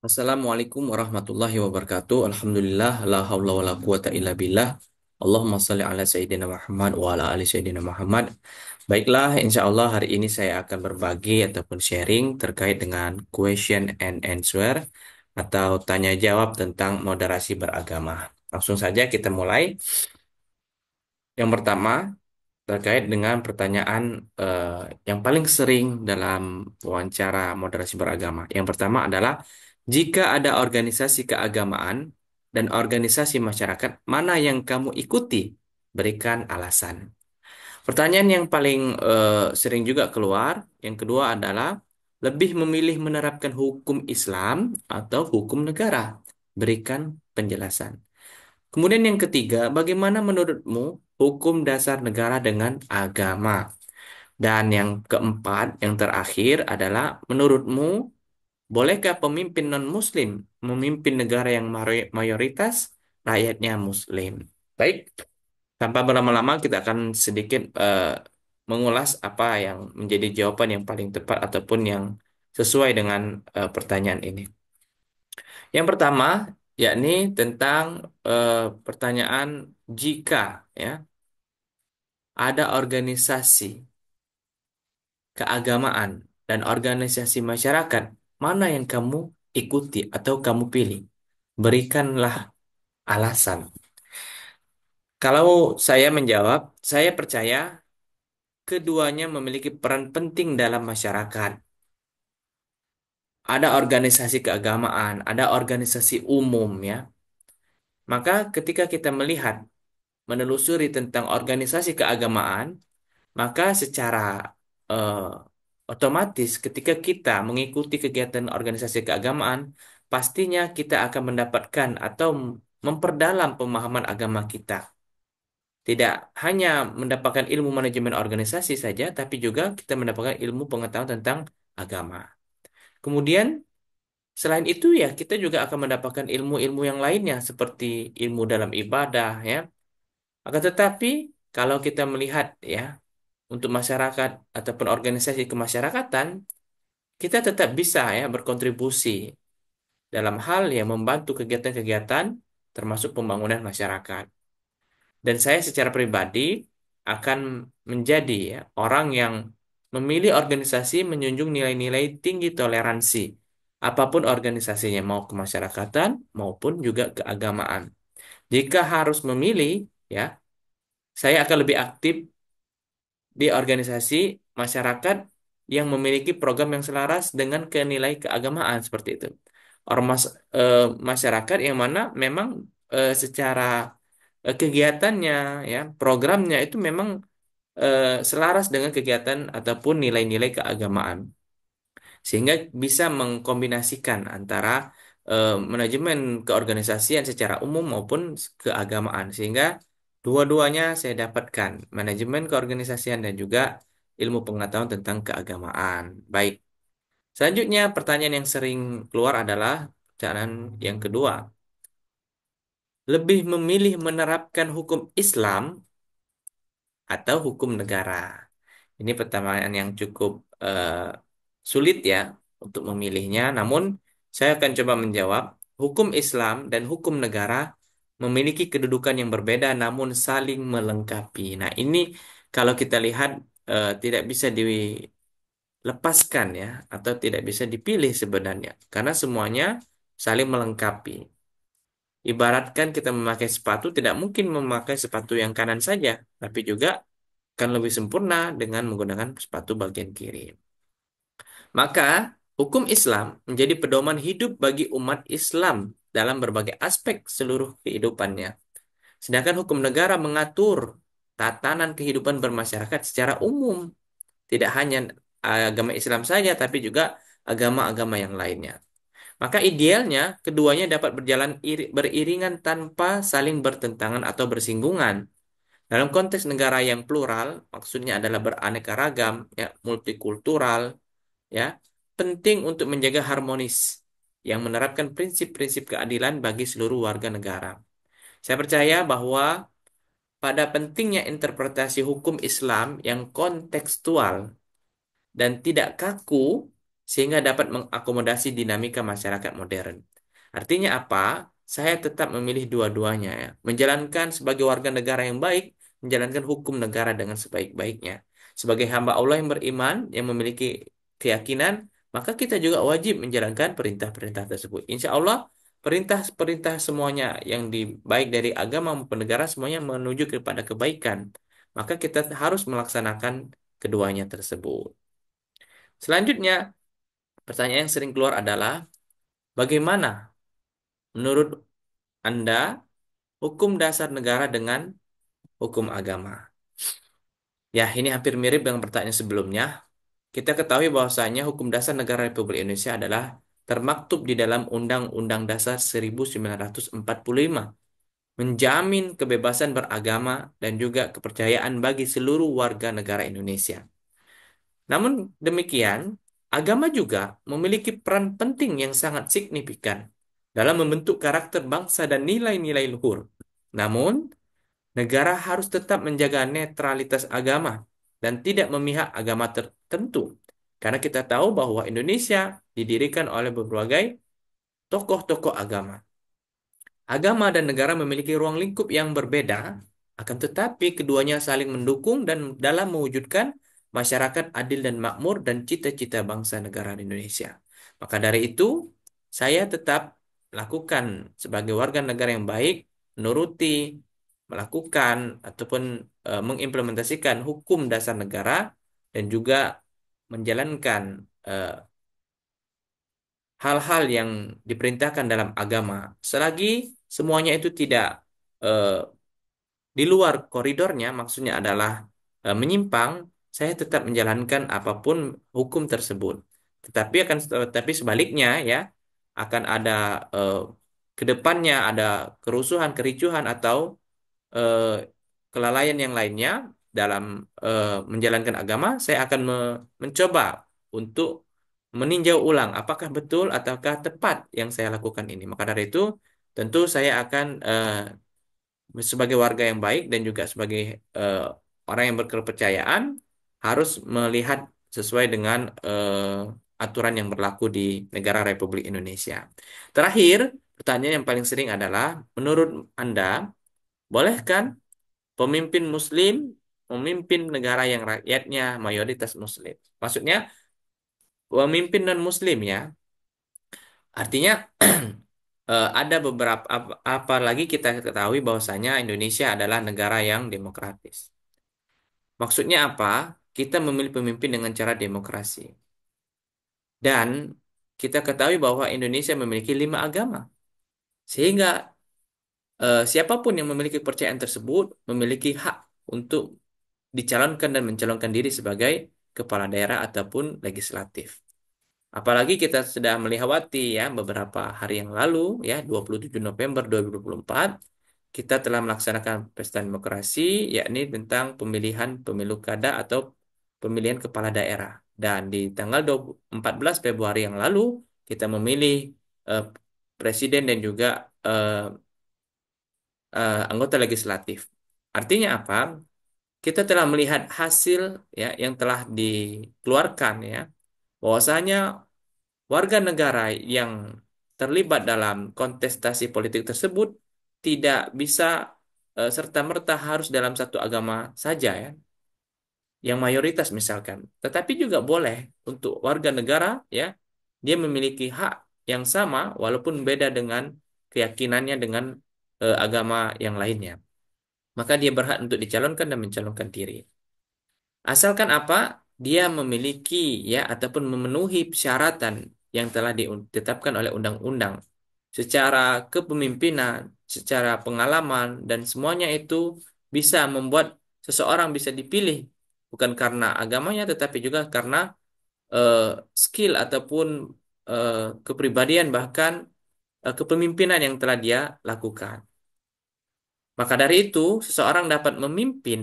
Assalamualaikum warahmatullahi wabarakatuh. Alhamdulillah, la haula wa la quwata illa billah. Allahumma salli ala Sayyidina Muhammad wa ala ali Sayyidina Muhammad. Baiklah, insya Allah hari ini saya akan berbagi ataupun sharing terkait dengan question and answer atau tanya jawab tentang moderasi beragama. Langsung saja kita mulai. Yang pertama, terkait dengan pertanyaan yang paling sering dalam wawancara moderasi beragama. Yang pertama adalah, jika ada organisasi keagamaan dan organisasi masyarakat, mana yang kamu ikuti? Berikan alasan. Pertanyaan yang paling sering juga keluar, yang kedua adalah, lebih memilih menerapkan hukum Islam atau hukum negara? Berikan penjelasan. Kemudian yang ketiga, bagaimana menurutmu hukum dasar negara dengan agama? Dan yang keempat, yang terakhir adalah, menurutmu bolehkah pemimpin non-Muslim memimpin negara yang mayoritas rakyatnya Muslim? Baik, tanpa berlama-lama kita akan sedikit mengulas apa yang menjadi jawaban yang paling tepat ataupun yang sesuai dengan pertanyaan ini. Yang pertama, yakni tentang pertanyaan, jika ya ada organisasi keagamaan dan organisasi masyarakat, mana yang kamu ikuti atau kamu pilih? Berikanlah alasan. Kalau saya menjawab, saya percaya keduanya memiliki peran penting dalam masyarakat. Ada organisasi keagamaan, ada organisasi umum ya. Maka ketika kita melihat, menelusuri tentang organisasi keagamaan, maka secara eh, otomatis ketika kita mengikuti kegiatan organisasi keagamaan, pastinya kita akan mendapatkan atau memperdalam pemahaman agama kita. Tidak hanya mendapatkan ilmu manajemen organisasi saja, tapi juga kita mendapatkan ilmu pengetahuan tentang agama. Kemudian selain itu ya kita juga akan mendapatkan ilmu-ilmu yang lainnya seperti ilmu dalam ibadah ya. Akan tetapi kalau kita melihat ya, untuk masyarakat ataupun organisasi kemasyarakatan, kita tetap bisa ya berkontribusi dalam hal yang membantu kegiatan-kegiatan termasuk pembangunan masyarakat. Dan saya secara pribadi akan menjadi ya, orang yang memilih organisasi menjunjung nilai-nilai tinggi toleransi. Apapun organisasinya, mau kemasyarakatan maupun juga keagamaan. Jika harus memilih, ya, saya akan lebih aktif di organisasi masyarakat yang memiliki program yang selaras dengan nilai keagamaan seperti itu. Ormas masyarakat yang mana memang secara kegiatannya ya, programnya itu memang selaras dengan kegiatan ataupun nilai-nilai keagamaan. Sehingga bisa mengkombinasikan antara manajemen keorganisasian secara umum maupun keagamaan. Sehingga dua-duanya saya dapatkan, manajemen keorganisasian dan juga ilmu pengetahuan tentang keagamaan. Baik. Selanjutnya, pertanyaan yang sering keluar adalah pertanyaan yang kedua. Lebih memilih menerapkan hukum Islam atau hukum negara? Ini pertanyaan yang cukup sulit ya untuk memilihnya. Namun, saya akan coba menjawab. Hukum Islam dan hukum negara memiliki kedudukan yang berbeda namun saling melengkapi. Nah, ini kalau kita lihat tidak bisa dilepaskan ya, atau tidak bisa dipilih sebenarnya, karena semuanya saling melengkapi. Ibaratkan kita memakai sepatu, tidak mungkin memakai sepatu yang kanan saja, tapi juga akan lebih sempurna dengan menggunakan sepatu bagian kiri. Maka, hukum Islam menjadi pedoman hidup bagi umat Islam dalam berbagai aspek seluruh kehidupannya. Sedangkan hukum negara mengatur tatanan kehidupan bermasyarakat secara umum. Tidak hanya agama Islam saja, tapi juga agama-agama yang lainnya. Maka idealnya keduanya dapat berjalan beriringan tanpa saling bertentangan atau bersinggungan. Dalam konteks negara yang plural, maksudnya adalah beraneka ragam, ya, multikultural, ya, penting untuk menjaga harmonis yang menerapkan prinsip-prinsip keadilan bagi seluruh warga negara. Saya percaya bahwa pada pentingnya interpretasi hukum Islam yang kontekstual dan tidak kaku, sehingga dapat mengakomodasi dinamika masyarakat modern. Artinya apa? Saya tetap memilih dua-duanya ya. Menjalankan sebagai warga negara yang baik, menjalankan hukum negara dengan sebaik-baiknya. Sebagai hamba Allah yang beriman, yang memiliki keyakinan, maka kita juga wajib menjalankan perintah-perintah tersebut. Insya Allah, perintah-perintah semuanya yang baik dari agama maupun negara semuanya menuju kepada kebaikan. Maka kita harus melaksanakan keduanya tersebut. Selanjutnya, pertanyaan yang sering keluar adalah bagaimana menurut Anda hukum dasar negara dengan hukum agama? Ya, ini hampir mirip dengan pertanyaan sebelumnya. Kita ketahui bahwasanya hukum dasar negara Republik Indonesia adalah termaktub di dalam Undang-Undang Dasar 1945, menjamin kebebasan beragama dan juga kepercayaan bagi seluruh warga negara Indonesia. Namun demikian, agama juga memiliki peran penting yang sangat signifikan dalam membentuk karakter bangsa dan nilai-nilai luhur. Namun, negara harus tetap menjaga netralitas agama dan tidak memihak agama tertentu. Karena kita tahu bahwa Indonesia didirikan oleh berbagai tokoh-tokoh agama. Agama dan negara memiliki ruang lingkup yang berbeda, akan tetapi keduanya saling mendukung dan dalam mewujudkan masyarakat adil dan makmur dan cita-cita bangsa negara Indonesia. Maka dari itu, saya tetap lakukan sebagai warga negara yang baik, menuruti, melakukan ataupun mengimplementasikan hukum dasar negara dan juga menjalankan eh, hal-hal yang diperintahkan dalam agama, selagi semuanya itu tidak eh, di luar koridornya, maksudnya adalah menyimpang, saya tetap menjalankan apapun hukum tersebut. Tetapi sebaliknya ya, akan ada eh, ke depannya ada kerusuhan, kericuhan atau eh, kelalaian yang lainnya dalam menjalankan agama, saya akan mencoba untuk meninjau ulang apakah betul ataukah tepat yang saya lakukan ini. Maka dari itu, tentu saya akan sebagai warga yang baik dan juga sebagai eh, orang yang berkepercayaan harus melihat sesuai dengan aturan yang berlaku di negara Republik Indonesia. Terakhir, pertanyaan yang paling sering adalah, menurut Anda, bolehkan pemimpin Muslim memimpin negara yang rakyatnya mayoritas Muslim? Maksudnya, pemimpin non-Muslim ya. Artinya ada beberapa apalagi kita ketahui bahwasanya Indonesia adalah negara yang demokratis. Maksudnya apa? Kita memilih pemimpin dengan cara demokrasi. Dan kita ketahui bahwa Indonesia memiliki 5 agama. Sehingga siapapun yang memiliki kepercayaan tersebut memiliki hak untuk dicalonkan dan mencalonkan diri sebagai kepala daerah ataupun legislatif. Apalagi kita sudah melewati ya beberapa hari yang lalu ya 27 November 2024 kita telah melaksanakan pesta demokrasi yakni tentang pemilihan pemilu kada atau pemilihan kepala daerah. Dan di tanggal 14 Februari yang lalu kita memilih eh, presiden dan juga eh, anggota legislatif. Artinya apa? Kita telah melihat hasil ya yang telah dikeluarkan ya bahwasanya warga negara yang terlibat dalam kontestasi politik tersebut tidak bisa serta-merta harus dalam satu agama saja ya, yang mayoritas misalkan. Tetapi juga boleh untuk warga negara ya, dia memiliki hak yang sama walaupun beda dengan keyakinannya dengan agama yang lainnya. Maka dia berhak untuk dicalonkan dan mencalonkan diri. Asalkan apa? Dia memiliki ya ataupun memenuhi persyaratan yang telah ditetapkan oleh undang-undang secara kepemimpinan, secara pengalaman dan semuanya itu bisa membuat seseorang bisa dipilih bukan karena agamanya tetapi juga karena eh, skill ataupun eh, kepribadian bahkan kepemimpinan yang telah dia lakukan. Maka dari itu, seseorang dapat memimpin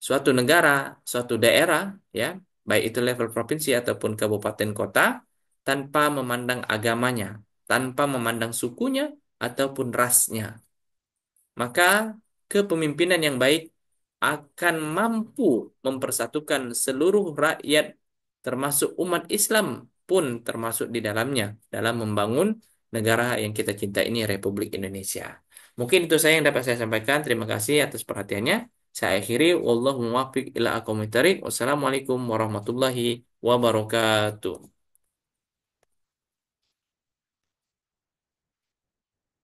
suatu negara, suatu daerah, ya, baik itu level provinsi ataupun kabupaten kota, tanpa memandang agamanya, tanpa memandang sukunya ataupun rasnya. Maka kepemimpinan yang baik akan mampu mempersatukan seluruh rakyat termasuk umat Islam pun termasuk di dalamnya dalam membangun negara yang kita cinta ini, Republik Indonesia. Mungkin itu saya yang dapat saya sampaikan. Terima kasih atas perhatiannya. Saya akhiri, wallahu muwaffiq ila aqwamit thoriq. Wassalamualaikum warahmatullahi wabarakatuh.